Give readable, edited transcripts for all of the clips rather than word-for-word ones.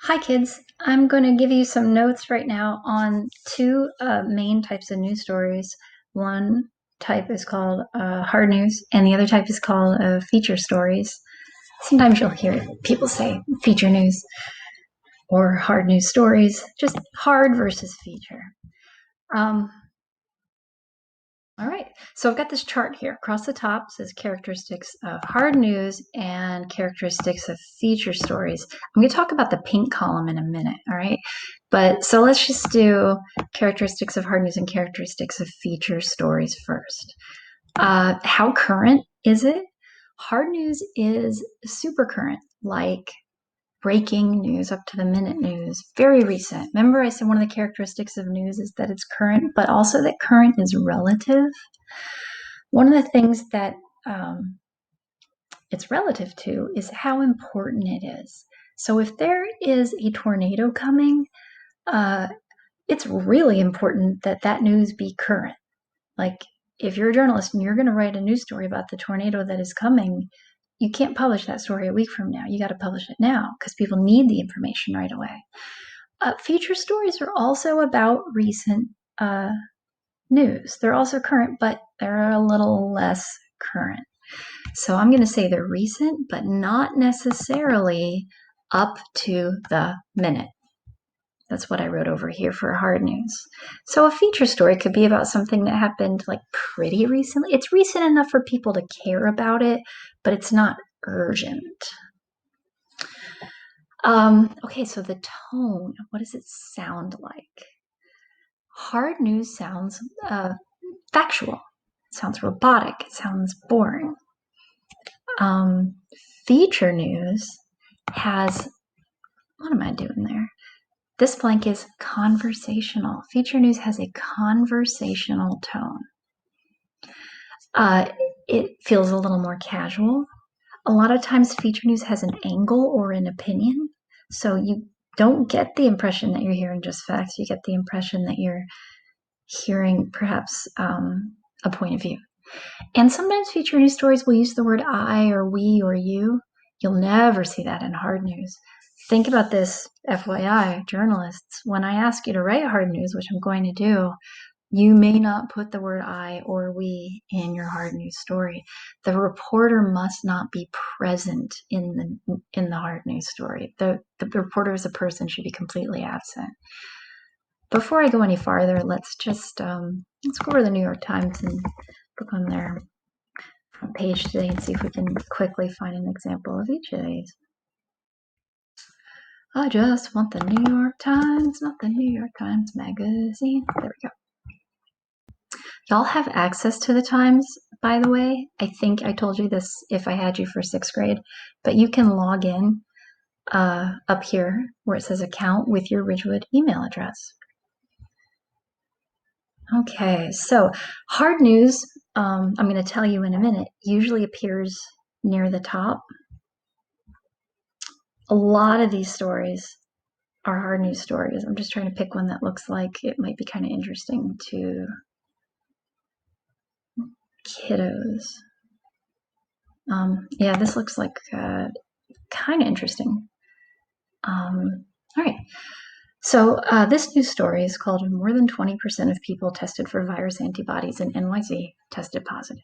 Hi kids, I'm going to give you some notes right now on two main types of news stories. One type is called hard news and the other type is called feature stories. Sometimes you'll hear people say feature news or hard news stories, just hard versus feature. All right, so I've got this chart here. Across the top says characteristics of hard news and characteristics of feature stories. I'm going to talk about the pink column in a minute, all right? But so let's just do characteristics of hard news and characteristics of feature stories first. How current is it? Hard news is super current, like breaking news, up to the minute news, very recent. Remember I said one of the characteristics of news is that it's current, but also that current is relative. One of the things that it's relative to is how important it is. So if there is a tornado coming, it's really important that that news be current. Like if you're a journalist and you're going to write a news story about the tornado that is coming, you can't publish that story a week from now. You got to publish it now because people need the information right away. Feature stories are also about recent news. They're also current, but they're a little less current. So I'm going to say they're recent, but not necessarily up to the minute. That's what I wrote over here for hard news. So a feature story could be about something that happened like pretty recently. It's recent enough for people to care about it, but it's not urgent. Okay, so the tone, what does it sound like? Hard news sounds factual. It sounds robotic. It sounds boring. Feature news has, what am I doing there? This blank is conversational. Feature news has a conversational tone. It feels a little more casual. A lot of times feature news has an angle or an opinion. So you don't get the impression that you're hearing just facts. You get the impression that you're hearing perhaps a point of view. And sometimes feature news stories will use the word I or we or you. You'll never see that in hard news. Think about this, FYI, journalists. When I ask you to write hard news, which I'm going to do, you may not put the word I or we in your hard news story. The reporter must not be present in the hard news story. The reporter as a person should be completely absent. Before I go any farther, let's just let's go over the New York Times and look on their front page today and see if we can quickly find an example of each of these. I just want the New York Times, not the New York Times Magazine. There we go. Y'all have access to the Times, by the way. I think I told you this if I had you for 6th grade, but you can log in up here where it says account with your Ridgewood email address. Okay, so hard news, I'm going to tell you in a minute, usually appears near the top. A lot of these stories are hard news stories. I'm just trying to pick one that looks like it might be kind of interesting to kiddos. Yeah, this looks like kind of interesting. All right. So this news story is called More Than 20% of People Tested for Virus Antibodies in NYC Tested Positive.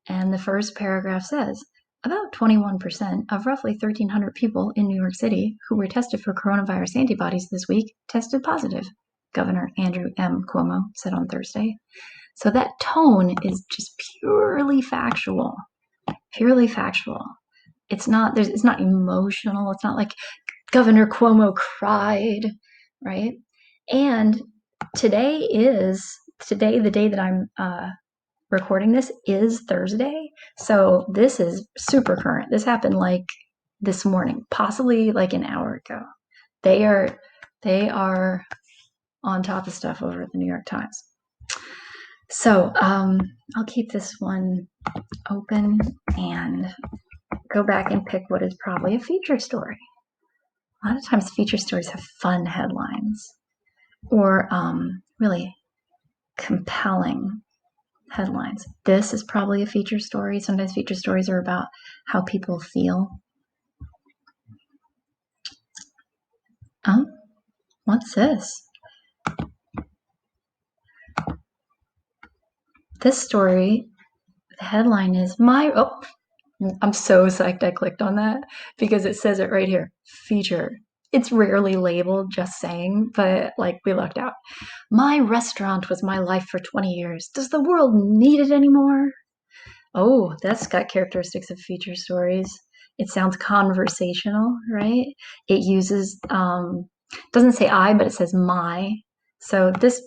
And the first paragraph says, about 21% of roughly 1,300 people in New York City who were tested for coronavirus antibodies this week tested positive, Governor Andrew M. Cuomo said on Thursday. So that tone is just purely factual. Purely factual. It's not emotional. It's not like Governor Cuomo cried, right? And today, the day that I'm recording this, is Thursday. So this is super current. This happened like this morning, possibly like an hour ago. They are on top of stuff over at the New York Times. So I'll keep this one open and go back and pick what is probably a feature story. A lot of times feature stories have fun headlines or really compelling headlines. This is probably a feature story. Sometimes feature stories are about how people feel. Oh, what's this? This story, the headline is I'm so psyched I clicked on that because it says it right here. Feature. It's rarely labeled, just saying, but like we lucked out. My restaurant was my life for 20 years. Does the world need it anymore? Oh, that's got characteristics of feature stories. It sounds conversational, right? It uses, doesn't say I, but it says my. So this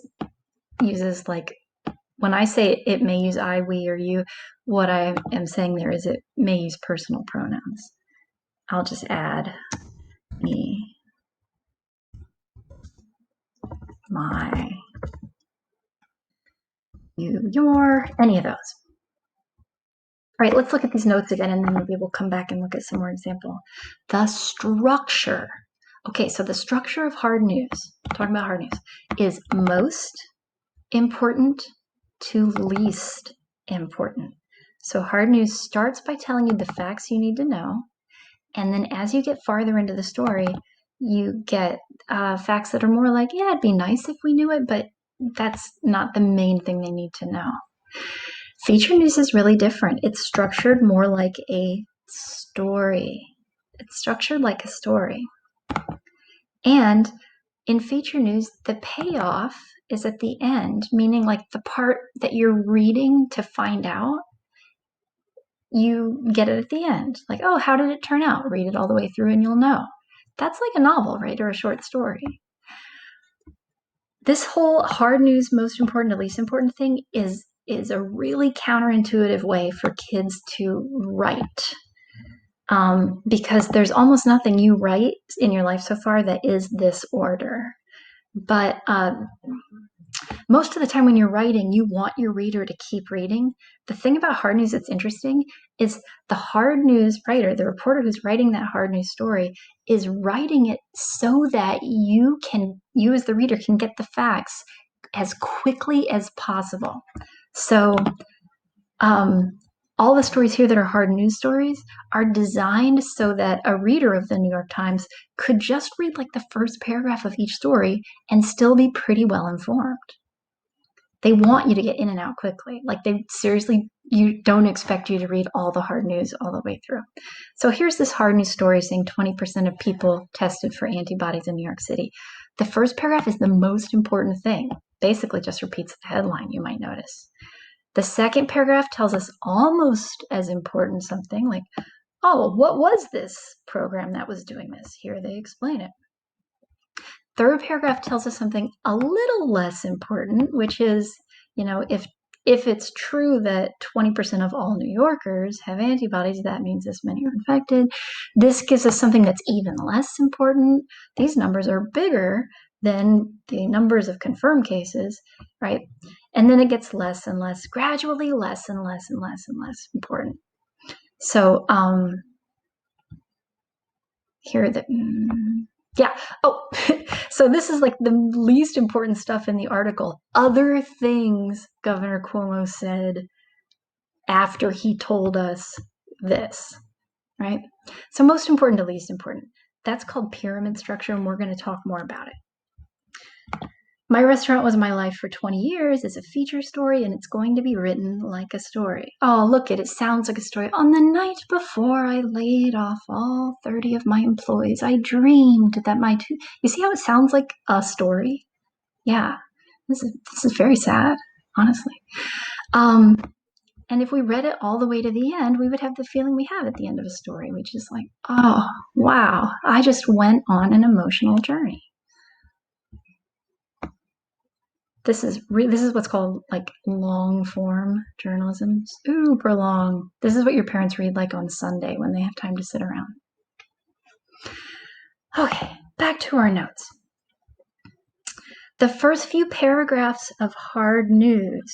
uses like, when I say it may use I, we, or you, what I am saying there is it may use personal pronouns. I'll just add me, my, you, your, any of those. All right, let's look at these notes again, and then maybe we'll come back and look at some more example. The structure. Okay, so the structure of hard news, talking about hard news, is most important to least important. So hard news starts by telling you the facts you need to know, and then as you get farther into the story, you get facts that are more like, yeah, it'd be nice if we knew it, but that's not the main thing they need to know. Feature news is really different. It's structured more like a story. It's structured like a story. And in feature news, the payoff is at the end, meaning like the part that you're reading to find out, you get it at the end. Like, oh, how did it turn out? Read it all the way through and you'll know. That's like a novel, right? Or a short story. This whole hard news, most important to least important thing is a really counterintuitive way for kids to write. Because there's almost nothing you write in your life so far that is this order. But most of the time when you're writing, you want your reader to keep reading. The thing about hard news that's interesting is the hard news writer, the reporter who's writing that hard news story, is writing it so that you as the reader can get the facts as quickly as possible. So all the stories here that are hard news stories are designed so that a reader of the New York Times could just read like the first paragraph of each story and still be pretty well informed. They want you to get in and out quickly. Like you don't expect you to read all the hard news all the way through. So here's this hard news story saying 20% of people tested for antibodies in New York City. The first paragraph is the most important thing. Basically just repeats the headline, you might notice. The second paragraph tells us almost as important something like, oh, what was this program that was doing this? Here they explain it. Third paragraph tells us something a little less important, which is, if it's true that 20% of all New Yorkers have antibodies, that means this many are infected. This gives us something that's even less important. These numbers are bigger than the numbers of confirmed cases, right? And then it gets less and less, gradually less and less and less and less important. So here are the, yeah. Oh, so this is like the least important stuff in the article. Other things Governor Cuomo said after he told us this, right? So most important to least important. That's called pyramid structure, and we're going to talk more about it. My restaurant was my life for 20 years is a feature story, and it's going to be written like a story. Oh, look, it sounds like a story. On the night before I laid off all 30 of my employees, I dreamed that you see how it sounds like a story? Yeah, this is very sad, honestly. And if we read it all the way to the end, we would have the feeling we have at the end of a story, which is like, oh, wow, I just went on an emotional journey. This is what's called like long form journalism. Super long. This is what your parents read like on Sunday when they have time to sit around. Okay, back to our notes. The first few paragraphs of hard news.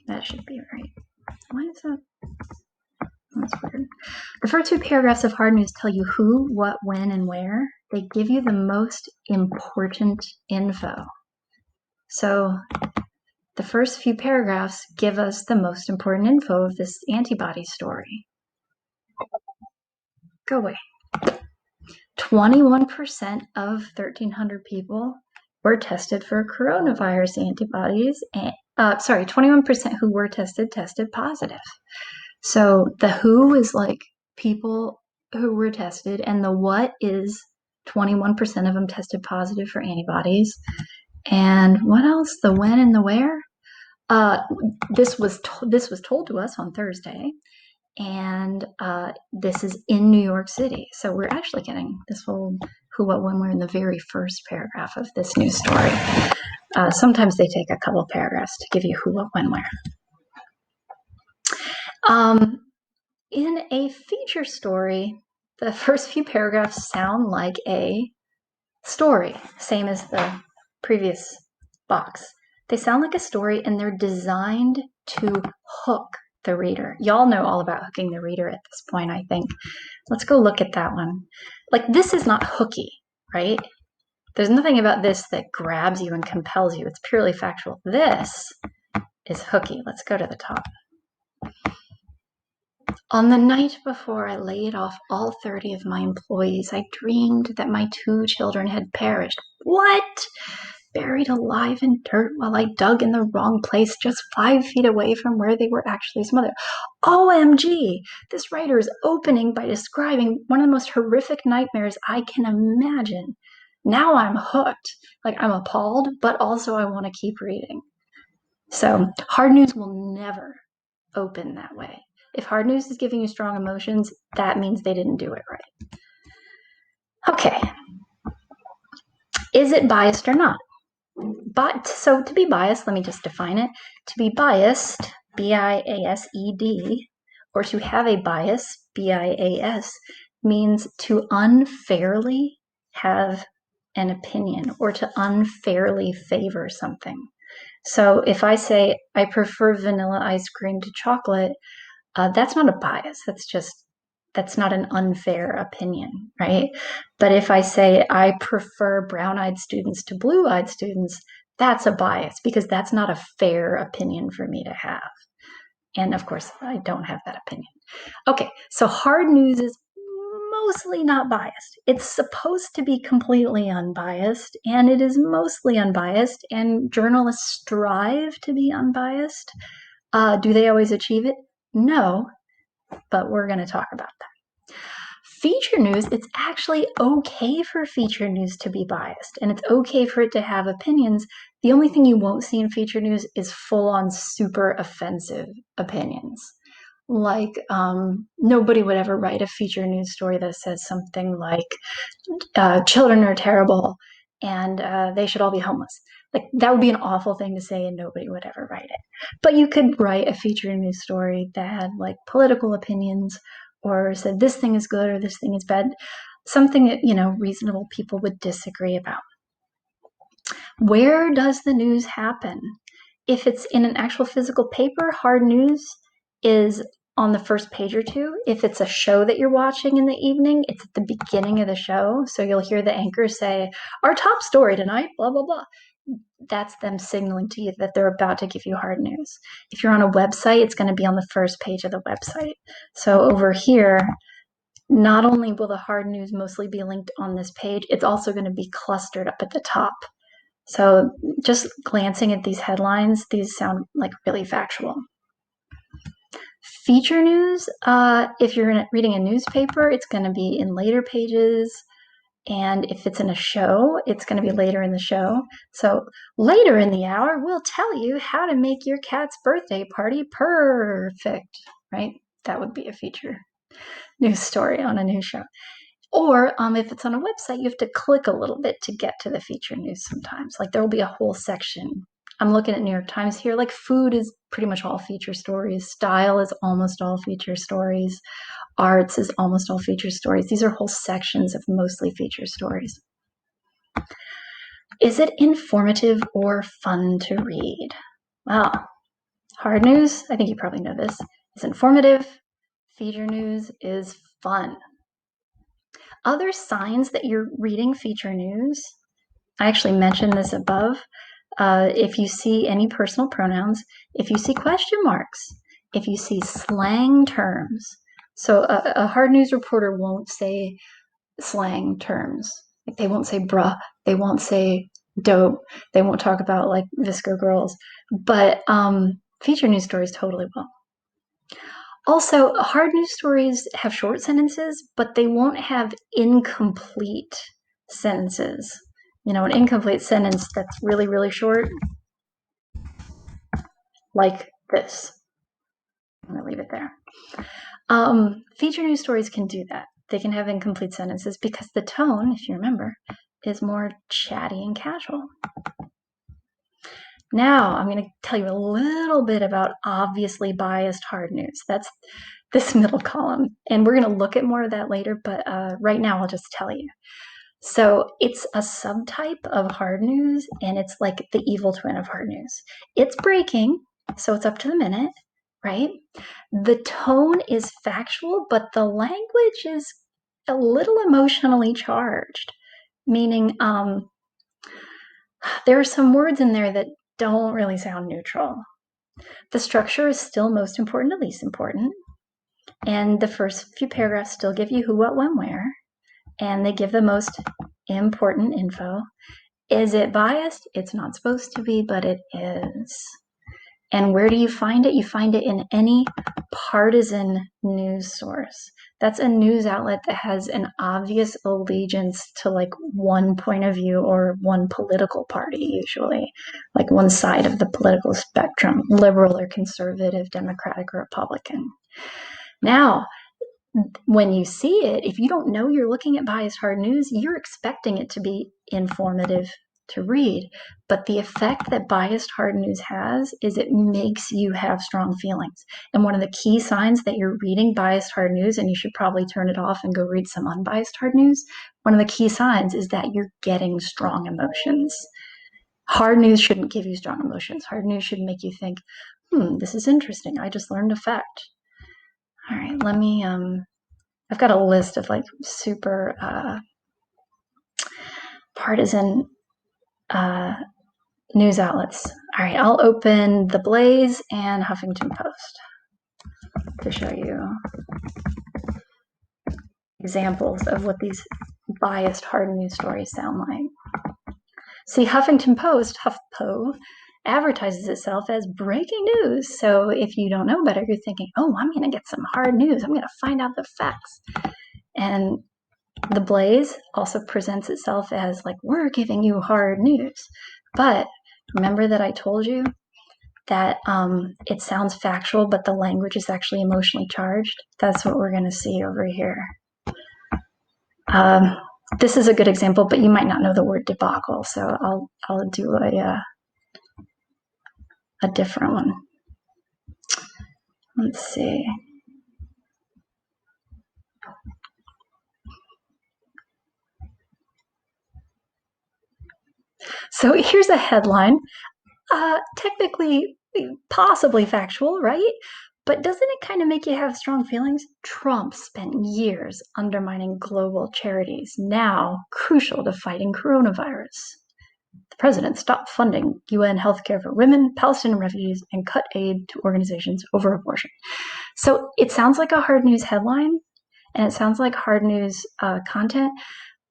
That should be right. Why is that? That's weird. The first two paragraphs of hard news tell you who, what, when, and where. They give you the most important info. So the first few paragraphs give us the most important info of this antibody story. Go away. 21% of 1,300 people were tested for coronavirus antibodies. 21% who were tested positive. So the who is like people who were tested, and the what is 21% of them tested positive for antibodies. And what else? The when and the where? This was told to us on Thursday, and this is in New York City. So we're actually getting this whole who, what, when, where in the very first paragraph of this news story. Sometimes they take a couple paragraphs to give you who, what, when, where. In a feature story, the first few paragraphs sound like a story, same as the previous box. They sound like a story, and they're designed to hook the reader. Y'all know all about hooking the reader at this point, I think. Let's go look at that one. Like, this is not hooky, right? There's nothing about this that grabs you and compels you. It's purely factual. This is hooky. Let's go to the top. On the night before I laid off all 30 of my employees, I dreamed that my 2 children had perished. What? Buried alive in dirt while I dug in the wrong place just 5 feet away from where they were actually smothered. OMG! This writer is opening by describing one of the most horrific nightmares I can imagine. Now I'm hooked. Like, I'm appalled, but also I want to keep reading. So hard news will never open that way. If hard news is giving you strong emotions, that means they didn't do it right. Okay. Is it biased or not? So to be biased, let me just define it. To be biased, B-I-A-S-E-D, or to have a bias, B-I-A-S, means to unfairly have an opinion or to unfairly favor something. So if I say I prefer vanilla ice cream to chocolate, that's not a bias. That's not an unfair opinion, right? But if I say I prefer brown-eyed students to blue-eyed students, that's a bias because that's not a fair opinion for me to have. And of course, I don't have that opinion. Okay, so hard news is mostly not biased. It's supposed to be completely unbiased, and it is mostly unbiased, and journalists strive to be unbiased. Do they always achieve it? No, but we're going to talk about that. Feature news, it's actually okay for feature news to be biased, and it's okay for it to have opinions. The only thing you won't see in feature news is full-on super offensive opinions. Like, nobody would ever write a feature news story that says something like, children are terrible and they should all be homeless. Like, that would be an awful thing to say and nobody would ever write it. But you could write a feature news story that had like political opinions or said this thing is good or this thing is bad, something that, reasonable people would disagree about. Where does the news happen? If it's in an actual physical paper, hard news is on the first page or two. If it's a show that you're watching in the evening, it's at the beginning of the show. So you'll hear the anchor say, our top story tonight, blah, blah, blah. That's them signaling to you that they're about to give you hard news. If you're on a website, it's going to be on the first page of the website. So over here, not only will the hard news mostly be linked on this page, it's also going to be clustered up at the top. So just glancing at these headlines, these sound like really factual. Feature news, if you're reading a newspaper, it's going to be in later pages. And if it's in a show, it's going to be later in the show. So later in the hour, we'll tell you how to make your cat's birthday party perfect, right? That would be a feature news story on a news show. Or if it's on a website, you have to click a little bit to get to the feature news sometimes. Like there will be a whole section. I'm looking at New York Times here. Like food is pretty much all feature stories. Style is almost all feature stories. Arts is almost all feature stories. These are whole sections of mostly feature stories. Is it informative or fun to read? Well, hard news, I think you probably know this, is informative. Feature news is fun. Other signs that you're reading feature news, I actually mentioned this above. If you see any personal pronouns, if you see question marks, if you see slang terms. So a hard news reporter won't say, slang terms. Like they won't say bruh, they won't say dope, they won't talk about like Visco girls, but feature news stories totally will. Also, hard news stories have short sentences, but they won't have incomplete sentences. You know, an incomplete sentence that's really, really short, like this. I'm going to leave it there. Feature news stories can do that. They can have incomplete sentences because the tone, if you remember, is more chatty and casual. Now, I'm going to tell you a little bit about obviously biased hard news. That's this middle column. And we're going to look at more of that later, but right now I'll just tell you. So it's a subtype of hard news, and it's like the evil twin of hard news. It's breaking, so it's up to the minute, right? The tone is factual, but the language is a little emotionally charged, meaning there are some words in there that don't really sound neutral. The structure is still most important to least important, and the first few paragraphs still give you who, what, when, where, and they give the most important info. Is it biased? It's not supposed to be, but it is. And where do you find it? You find it in any partisan news source. That's a news outlet that has an obvious allegiance to like one point of view or one political party, usually, like one side of the political spectrum, liberal or conservative, Democratic or Republican. Now, when you see it, if you don't know you're looking at biased hard news, you're expecting it to be informative to read. But the effect that biased hard news has is it makes you have strong feelings. And one of the key signs that you're reading biased hard news, and you should probably turn it off and go read some unbiased hard news, one of the key signs is that you're getting strong emotions. Hard news shouldn't give you strong emotions. Hard news should make you think, this is interesting. I just learned a fact. All right, let me I've got a list of like super partisan news outlets. All right, I'll open The Blaze and Huffington Post to show you examples of what these biased hard news stories sound like. See, Huffington Post, HuffPo, advertises itself as breaking news. So if you don't know better, you're thinking, oh, I'm going to get some hard news. I'm going to find out the facts. And The Blaze also presents itself as like, we're giving you hard news. But remember that I told you that it sounds factual, but the language is actually emotionally charged? That's what we're going to see over here. This is a good example, but you might not know the word debacle, so I'll do a different one. Let's see. So here's a headline. Technically, possibly factual, right? But doesn't it kind of make you have strong feelings? Trump spent years undermining global charities, now crucial to fighting coronavirus. The president stopped funding UN healthcare for women, Palestinian refugees, and cut aid to organizations over abortion. So it sounds like a hard news headline, and it sounds like hard news content.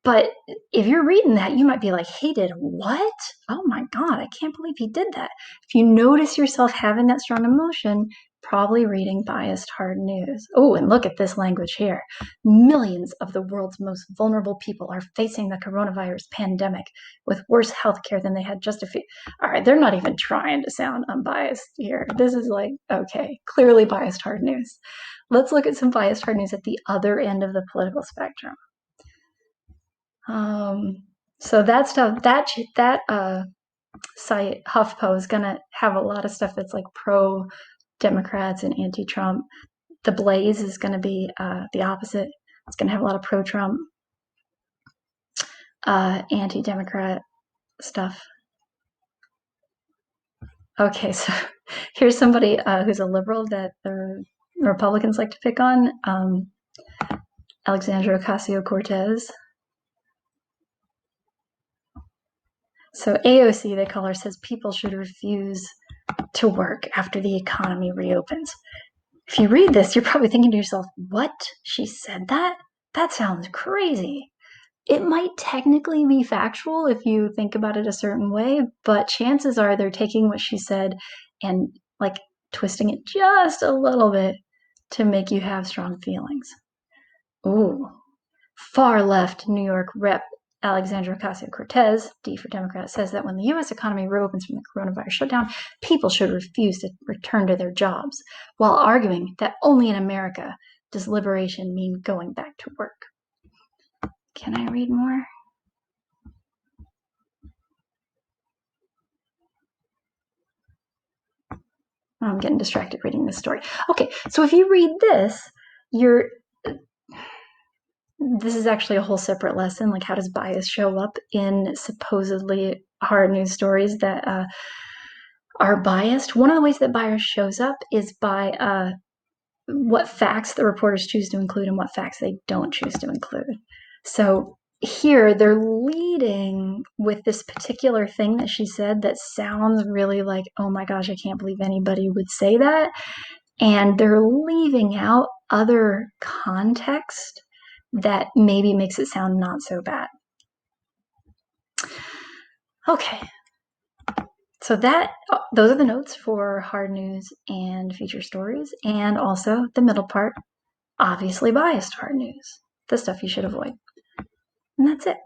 But if you're reading that, you might be like, he did what? Oh my God, I can't believe he did that. If you notice yourself having that strong emotion, probably reading biased hard news. Oh, and look at this language here. Millions of the world's most vulnerable people are facing the coronavirus pandemic with worse healthcare than they had just a few. All right, they're not even trying to sound unbiased here. This is like, okay, clearly biased hard news. Let's look at some biased hard news at the other end of the political spectrum. So that stuff, that site, HuffPo, is gonna have a lot of stuff that's like pro Democrats and anti-Trump. The Blaze is gonna be the opposite. It's gonna have a lot of pro-Trump, anti-Democrat stuff. Okay, so here's somebody who's a liberal that the Republicans like to pick on, Alexandria Ocasio-Cortez. So AOC, they call her, says people should refuse to work after the economy reopens. If you read this, you're probably thinking to yourself, what? She said that? That sounds crazy. it might technically be factual if you think about it a certain way, but chances are they're taking what she said and like twisting it just a little bit to make you have strong feelings. Ooh. Far left New York Rep. Alexandra Ocasio-Cortez, D for Democrat, says that when the U.S. economy reopens from the coronavirus shutdown, people should refuse to return to their jobs, while arguing that only in America does liberation mean going back to work. Can I read more? I'm getting distracted reading this story. Okay, so if you read this, this is actually a whole separate lesson. Like, how does bias show up in supposedly hard news stories that are biased? One of the ways that bias shows up is by what facts the reporters choose to include and what facts they don't choose to include. So here they're leading with this particular thing that she said that sounds really like, oh my gosh, I can't believe anybody would say that. And they're leaving out other context that maybe makes it sound not so bad. Okay. So those are the notes for hard news and feature stories, and also the middle part, obviously biased hard news, the stuff you should avoid. And that's it.